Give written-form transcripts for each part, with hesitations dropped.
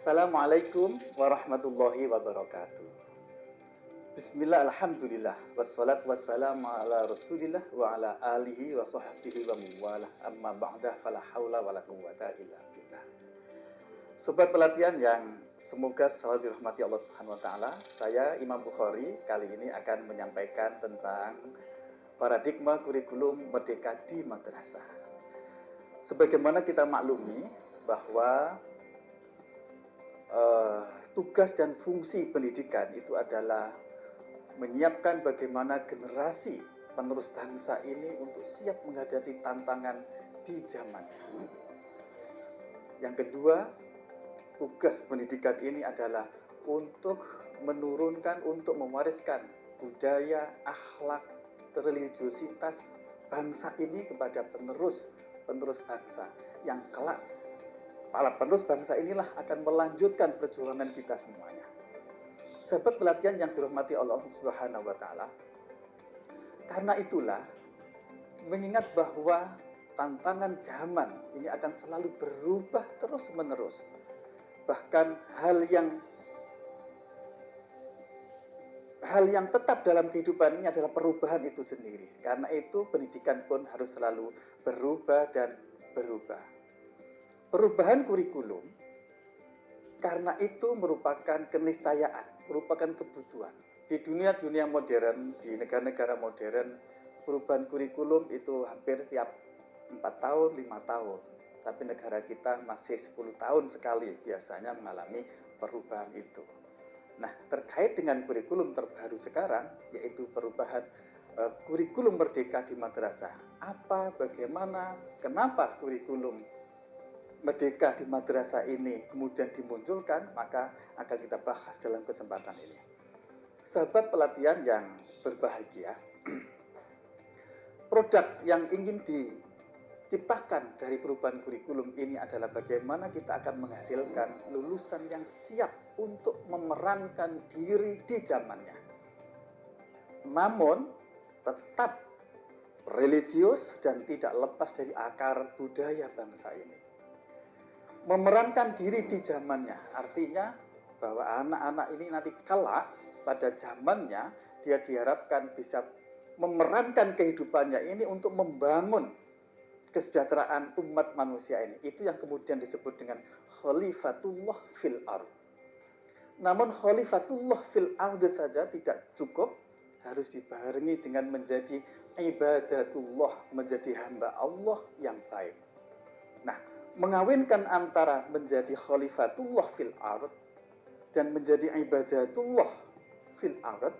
Assalamualaikum warahmatullahi wabarakatuh. Bismillah, alhamdulillah, wassalatu wassalamu ala rasulillah wa ala alihi wa sahbihi wa muwalah, amma ba'dah, fala hawla wa la quwwata illa billah. Sobat pelatihan yang semoga selalu dirahmati Allah Subhanahu wa taala, saya Imam Bukhari kali ini akan menyampaikan tentang paradigma kurikulum merdeka di madrasah. Sebagaimana kita maklumi bahwa tugas dan fungsi pendidikan itu adalah menyiapkan bagaimana generasi penerus bangsa ini untuk siap menghadapi tantangan di zaman. Yang kedua, tugas pendidikan ini adalah untuk menurunkan, untuk mewariskan budaya, akhlak, religiositas bangsa ini kepada penerus bangsa yang kelak para penerus bangsa inilah akan melanjutkan perjuangan kita semuanya. Sahabat pelatihan yang dirahmati Allah Subhanahu wa taala, karena itulah mengingat bahwa tantangan zaman ini akan selalu berubah terus-menerus. Bahkan hal yang tetap dalam kehidupan ini adalah perubahan itu sendiri. Karena itu pendidikan pun harus selalu berubah dan berubah. Perubahan kurikulum karena itu merupakan keniscayaan, merupakan kebutuhan. Di dunia modern, di negara-negara modern, perubahan kurikulum itu hampir tiap 4 tahun, 5 tahun. Tapi negara kita masih 10 tahun sekali biasanya mengalami perubahan itu. Nah, terkait dengan kurikulum terbaru sekarang, yaitu perubahan kurikulum merdeka di madrasah. Apa, bagaimana, kenapa kurikulum merdeka di madrasah ini kemudian dimunculkan, maka akan kita bahas dalam kesempatan ini. Sahabat pelatihan yang berbahagia, produk yang ingin diciptakan dari perubahan kurikulum ini adalah bagaimana kita akan menghasilkan lulusan yang siap untuk memerankan diri di zamannya. Namun tetap religius dan tidak lepas dari akar budaya bangsa ini. Memerankan diri di zamannya, artinya bahwa anak-anak ini nanti kelak pada zamannya dia diharapkan bisa memerankan kehidupannya ini untuk membangun kesejahteraan umat manusia ini. Itu yang kemudian disebut dengan khalifatullah fil ard. Namun khalifatullah fil ard saja tidak cukup, harus dibarengi dengan menjadi ibadatullah, menjadi hamba Allah yang baik. Nah, mengawinkan antara menjadi khalifatullah fil ard dan menjadi ibadatullah fil ard,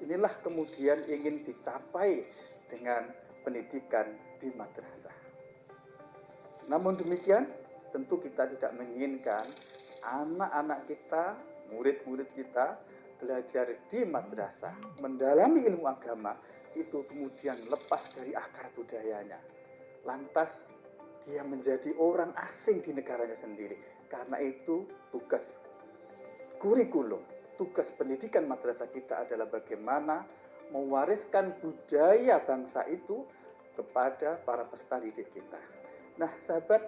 inilah kemudian ingin dicapai dengan pendidikan di madrasah. Namun demikian, tentu kita tidak menginginkan anak-anak kita, murid-murid kita belajar di madrasah, mendalami ilmu agama, itu kemudian lepas dari akar budayanya. Lantas dia menjadi orang asing di negaranya sendiri. Karena itu tugas kurikulum, tugas pendidikan madrasah kita adalah bagaimana mewariskan budaya bangsa itu kepada para peserta didik kita. Nah, sahabat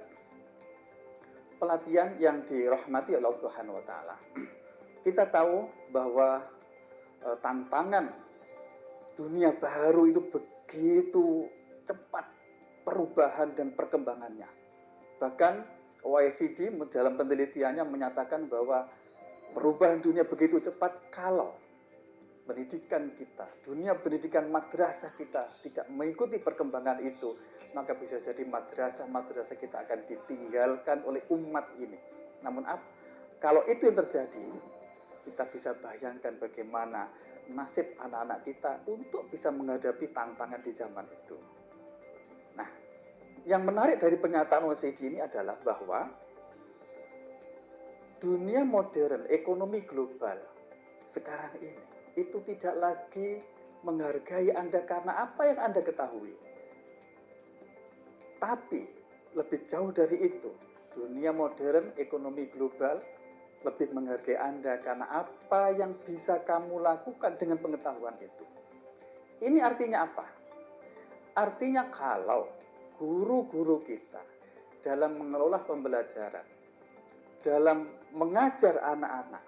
pelatihan yang dirahmati Allah Subhanahu wa taala, kita tahu bahwa tantangan dunia baru itu begitu cepat perubahan dan perkembangannya. Bahkan OECD dalam penelitiannya menyatakan bahwa perubahan dunia begitu cepat kalau pendidikan kita, dunia pendidikan madrasah kita tidak mengikuti perkembangan itu, maka bisa jadi madrasah kita akan ditinggalkan oleh umat ini. Namun kalau itu yang terjadi, kita bisa bayangkan bagaimana nasib anak-anak kita untuk bisa menghadapi tantangan di zaman itu. Nah, yang menarik dari pernyataan OECD ini adalah bahwa dunia modern, ekonomi global sekarang ini itu tidak lagi menghargai Anda karena apa yang Anda ketahui. Tapi lebih jauh dari itu, dunia modern, ekonomi global lebih menghargai Anda karena apa yang bisa kamu lakukan dengan pengetahuan itu. Ini artinya apa? Artinya kalau guru-guru kita dalam mengelola pembelajaran dalam mengajar anak-anak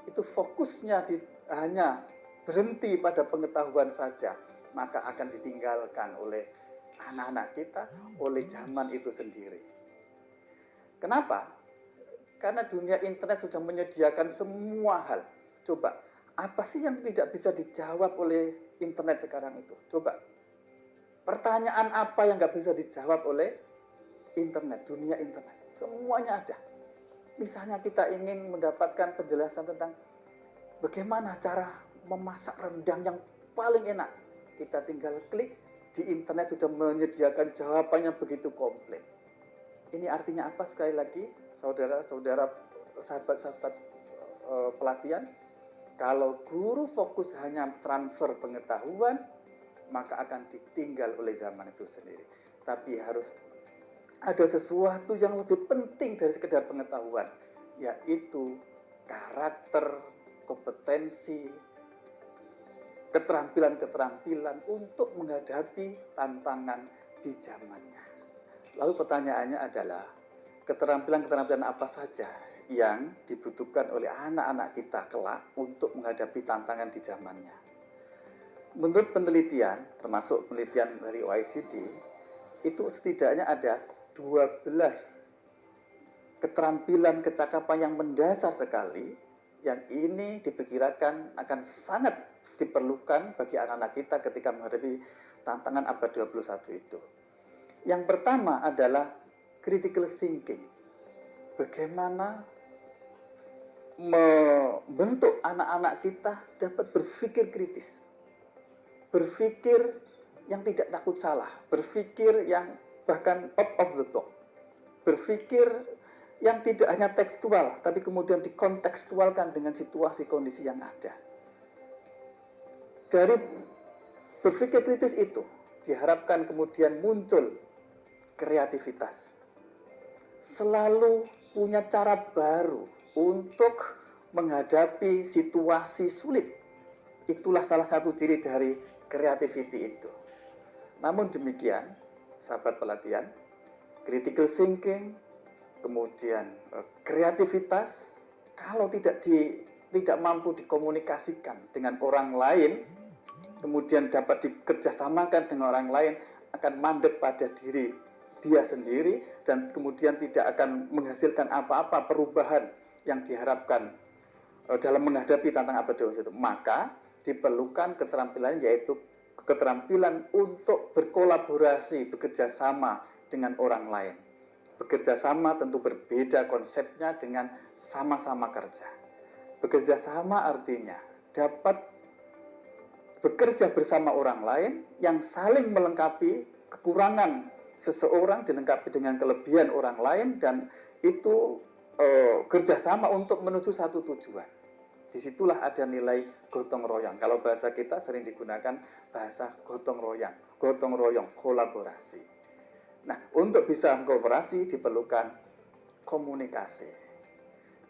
itu fokusnya hanya berhenti pada pengetahuan saja, maka akan ditinggalkan oleh anak-anak kita, oleh zaman itu sendiri. Kenapa? Karena dunia internet sudah menyediakan semua hal. Coba, apa sih yang tidak bisa dijawab oleh internet sekarang itu? Coba, pertanyaan apa yang nggak bisa dijawab oleh internet, dunia internet? Semuanya ada. Misalnya kita ingin mendapatkan penjelasan tentang bagaimana cara memasak rendang yang paling enak. Kita tinggal klik, di internet sudah menyediakan jawabannya begitu komplit. Ini artinya apa sekali lagi, saudara-saudara, sahabat-sahabat pelatihan? Kalau guru fokus hanya transfer pengetahuan, maka akan ditinggal oleh zaman itu sendiri. Tapi harus ada sesuatu yang lebih penting dari sekedar pengetahuan, yaitu karakter, kompetensi, keterampilan-keterampilan untuk menghadapi tantangan di zamannya. Lalu pertanyaannya adalah, keterampilan-keterampilan apa saja yang dibutuhkan oleh anak-anak kita kelak untuk menghadapi tantangan di zamannya? Menurut penelitian, termasuk penelitian dari OECD, itu setidaknya ada 12 keterampilan kecakapan yang mendasar sekali, yang ini diperkirakan akan sangat diperlukan bagi anak-anak kita ketika menghadapi tantangan abad 21 itu. Yang pertama adalah critical thinking. Bagaimana membentuk anak-anak kita dapat berpikir kritis. Berpikir yang tidak takut salah. Berpikir yang bahkan out of the box. Berpikir yang tidak hanya tekstual, tapi kemudian dikontekstualkan dengan situasi kondisi yang ada. Dari berpikir kritis itu, diharapkan kemudian muncul kreativitas. Selalu punya cara baru untuk menghadapi situasi sulit. Itulah salah satu ciri dari creativity itu. Namun demikian, sahabat pelatihan, critical thinking, kemudian kreativitas, kalau tidak mampu dikomunikasikan dengan orang lain, kemudian dapat dikerjasamakan dengan orang lain, akan mandek pada diri dia sendiri dan kemudian tidak akan menghasilkan apa-apa perubahan yang diharapkan dalam menghadapi tantangan abad 21. Maka diperlukan keterampilan, yaitu keterampilan untuk berkolaborasi, bekerja sama dengan orang lain. Bekerja sama tentu berbeda konsepnya dengan sama-sama kerja. Bekerja sama artinya dapat bekerja bersama orang lain yang saling melengkapi kekurangan seseorang, dilengkapi dengan kelebihan orang lain, dan itu kerjasama untuk menuju satu tujuan. Disitulah ada nilai gotong royong. Kalau bahasa kita sering digunakan bahasa gotong royong, kolaborasi. Nah, untuk bisa kolaborasi diperlukan komunikasi.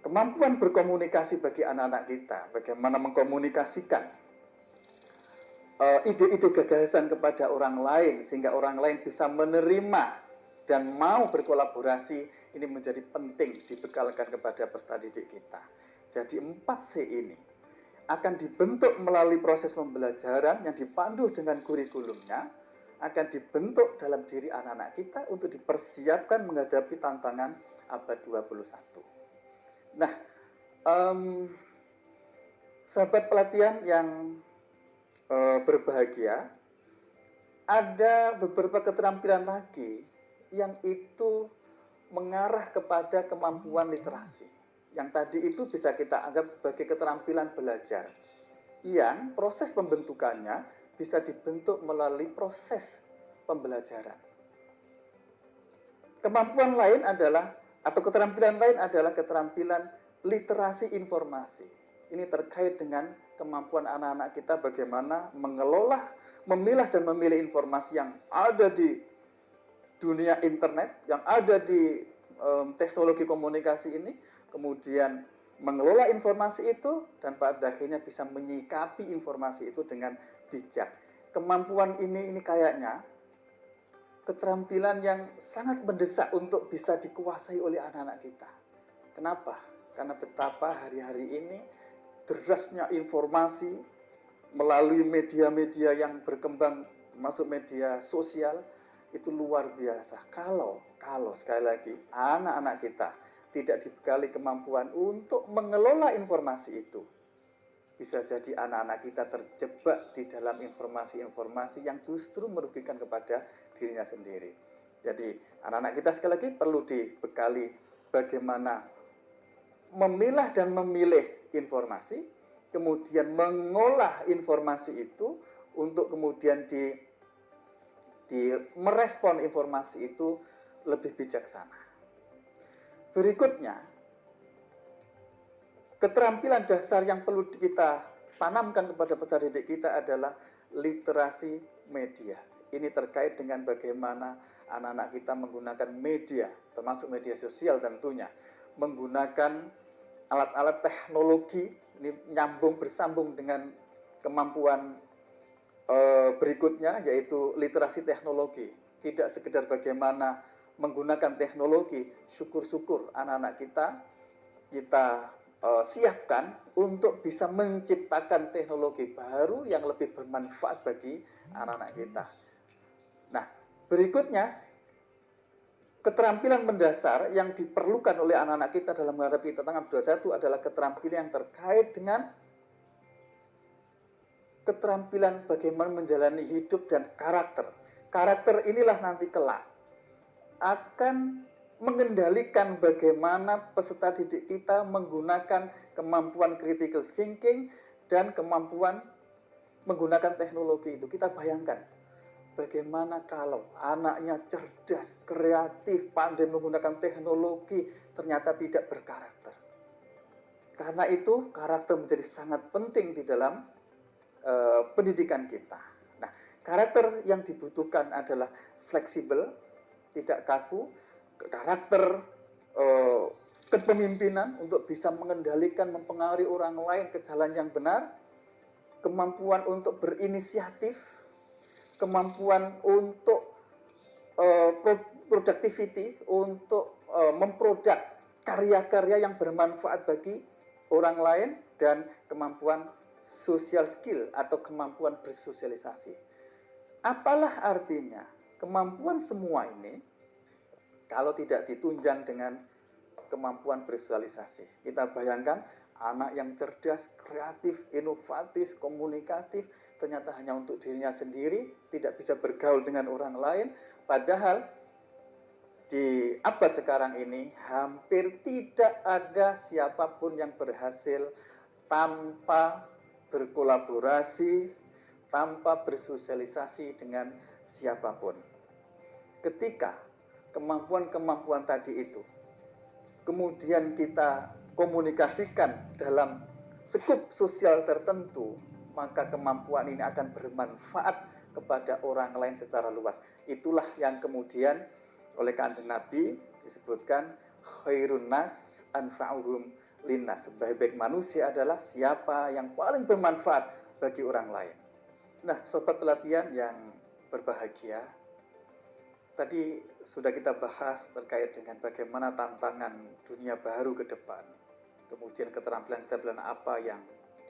Kemampuan berkomunikasi bagi anak-anak kita, bagaimana mengkomunikasikan ide-ide gagasan kepada orang lain sehingga orang lain bisa menerima dan mau berkolaborasi, ini menjadi penting dibekalkan kepada peserta didik kita. Jadi 4C ini akan dibentuk melalui proses pembelajaran yang dipandu dengan kurikulumnya, akan dibentuk dalam diri anak-anak kita untuk dipersiapkan menghadapi tantangan abad 21. Nah, sahabat pelatihan yang berbahagia, ada beberapa keterampilan lagi yang itu mengarah kepada kemampuan literasi. Yang tadi itu bisa kita anggap sebagai keterampilan belajar, yang proses pembentukannya bisa dibentuk melalui proses pembelajaran. Kemampuan lain adalah, atau keterampilan lain adalah keterampilan literasi informasi. Ini terkait dengan kemampuan anak-anak kita bagaimana mengelola, memilah dan memilih informasi yang ada di dunia internet, yang ada di teknologi komunikasi ini, kemudian mengelola informasi itu, dan pada akhirnya bisa menyikapi informasi itu dengan bijak. Kemampuan ini kayaknya keterampilan yang sangat mendesak untuk bisa dikuasai oleh anak-anak kita. Kenapa? Karena betapa hari-hari ini derasnya informasi melalui media-media yang berkembang, masuk media sosial, itu luar biasa. Kalau sekali lagi anak-anak kita tidak dibekali kemampuan untuk mengelola informasi itu, bisa jadi anak-anak kita terjebak di dalam informasi-informasi yang justru merugikan kepada dirinya sendiri. Jadi anak-anak kita sekali lagi perlu dibekali bagaimana memilah dan memilih informasi, kemudian mengolah informasi itu untuk kemudian merespon informasi itu lebih bijaksana. Berikutnya, keterampilan dasar yang perlu kita tanamkan kepada peserta didik kita adalah literasi media. Ini terkait dengan bagaimana anak-anak kita menggunakan media, termasuk media sosial tentunya, menggunakan alat-alat teknologi, ini nyambung bersambung dengan kemampuan berikutnya, yaitu literasi teknologi. Tidak sekedar bagaimana menggunakan teknologi, syukur-syukur anak-anak kita siapkan untuk bisa menciptakan teknologi baru yang lebih bermanfaat bagi anak-anak kita. Nah, berikutnya, keterampilan mendasar yang diperlukan oleh anak-anak kita dalam menghadapi tantangan 21 adalah keterampilan yang terkait dengan keterampilan bagaimana menjalani hidup dan karakter. Karakter inilah nanti kelak akan mengendalikan bagaimana peserta didik kita menggunakan kemampuan critical thinking dan kemampuan menggunakan teknologi itu. Kita bayangkan bagaimana kalau anaknya cerdas, kreatif, pandai menggunakan teknologi, ternyata tidak berkarakter. Karena itu karakter menjadi sangat penting di dalam pendidikan kita. Nah, karakter yang dibutuhkan adalah fleksibel, tidak kaku, karakter kepemimpinan untuk bisa mengendalikan, mempengaruhi orang lain ke jalan yang benar, kemampuan untuk berinisiatif, kemampuan untuk productivity, untuk memproduk karya-karya yang bermanfaat bagi orang lain, dan kemampuan social skill atau kemampuan bersosialisasi. Apalah artinya kemampuan semua ini kalau tidak ditunjang dengan kemampuan bersosialisasi? Kita bayangkan anak yang cerdas, kreatif, inovatif, komunikatif, ternyata hanya untuk dirinya sendiri, tidak bisa bergaul dengan orang lain, padahal di abad sekarang ini hampir tidak ada siapapun yang berhasil tanpa berkolaborasi, tanpa bersosialisasi dengan siapapun. Ketika kemampuan-kemampuan tadi itu kemudian kita komunikasikan dalam skup sosial tertentu, maka kemampuan ini akan bermanfaat kepada orang lain secara luas. Itulah yang kemudian oleh Kanjeng Nabi disebutkan khairun nas anfa'uhum linnas. Sebaik-baik manusia adalah siapa yang paling bermanfaat bagi orang lain. Nah, sobat pelatihan yang berbahagia, tadi sudah kita bahas terkait dengan bagaimana tantangan dunia baru ke depan. Kemudian keterampilan-keterampilan apa yang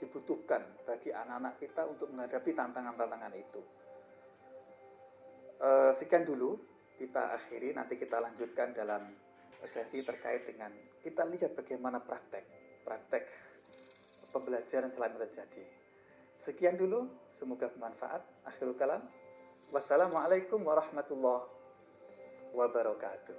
dibutuhkan bagi anak-anak kita untuk menghadapi tantangan-tantangan itu. Sekian dulu, kita akhiri, nanti kita lanjutkan dalam sesi terkait dengan kita lihat bagaimana praktek pembelajaran selama terjadi. Sekian dulu, semoga bermanfaat. Akhirul kalam. Wassalamualaikum warahmatullahi wabarakatuh.